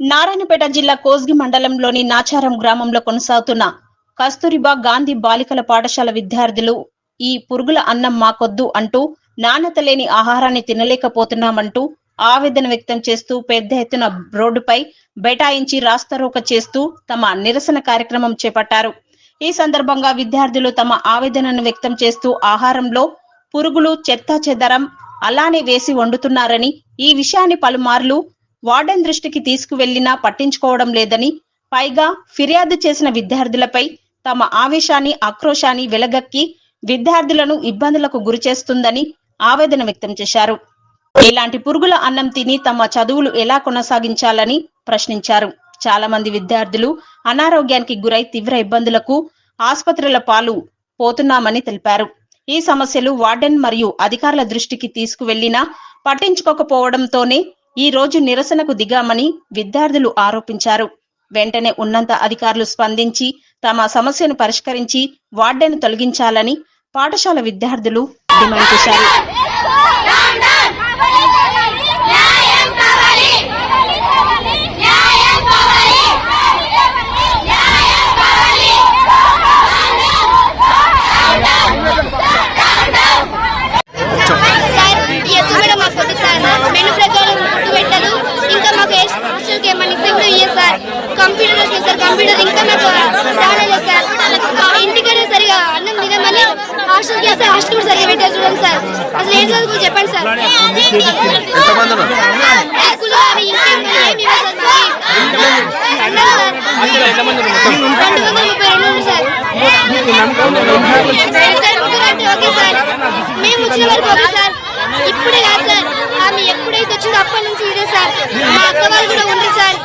నారాయణపేట జిల్లా కోస్గి మండలంలోని నాచారం గ్రామంలో కొనసాగుతున్న కస్తూరిబా గాంధీ బాలికల పాఠశాల విద్యార్థులు ఈ పురుగుల అన్నం మాకొద్దు అంటూ నాణ్యత లేని ఆహారాన్ని తినలేకపోతున్నామంటూ ఆవేదన వ్యక్తం చేస్తూ పెద్ద ఎత్తున రోడ్డుపై బైఠాయించి రాస్తారోక చేస్తూ తమ నిరసన కార్యక్రమం చేపట్టారు. ఈ సందర్భంగా విద్యార్థులు తమ ఆవేదనను వ్యక్తం చేస్తూ ఆహారంలో పురుగులు చెత్తా చెదరం అలానే వేసి వండుతున్నారని, ఈ విషయాన్ని పలుమార్లు వార్డెన్ దృష్టికి తీసుకువెళ్లినా పట్టించుకోవడం లేదని, పైగా ఫిర్యాదు చేసిన విద్యార్థులపై తమ ఆవేశాన్ని ఆక్రోశాన్ని వెలగక్కి విద్యార్థులను ఇబ్బందులకు గురిచేస్తుందని ఆవేదన వ్యక్తం చేశారు. ఇలాంటి పురుగుల అన్నం తిని తమ చదువులు ఎలా కొనసాగించాలని ప్రశ్నించారు. చాలా మంది విద్యార్థులు అనారోగ్యానికి గురై తీవ్ర ఇబ్బందులకు ఆసుపత్రుల పాలు పోతున్నామని తెలిపారు. ఈ సమస్యలు వార్డెన్ మరియు అధికారుల దృష్టికి తీసుకువెళ్లినా పట్టించుకోకపోవడంతోనే ఈ రోజు నిరసనకు దిగామని విద్యార్థులు ఆరోపించారు. వెంటనే ఉన్నత అధికారులు స్పందించి తమ సమస్యను పరిష్కరించి వార్డెన్ తొలగించాలని పాఠశాల విద్యార్థులు డిమాండ్ చేశారు. కంప్యూటర్ వచ్చింది సార్, కంప్యూటర్ ఇంకా నాకు రాలేదు సార్. ఇంటికైనా సరిగా అన్నం తినమని హాస్టల్కి వస్తే హాస్టల్ కూడా సరిగా పెట్టారు చూడండి సార్. అసలు ఏం చదువుకో చెప్పండి సార్. 232 సార్. ఓకే సార్, మేము వచ్చిన వరకు ఓకే సార్. ఇప్పుడే కాదు సార్, ఆమె ఎప్పుడైతే వచ్చిందో అప్పటి నుంచి ఇదే సార్. మా అక్క వాళ్ళు కూడా ఉంది సార్.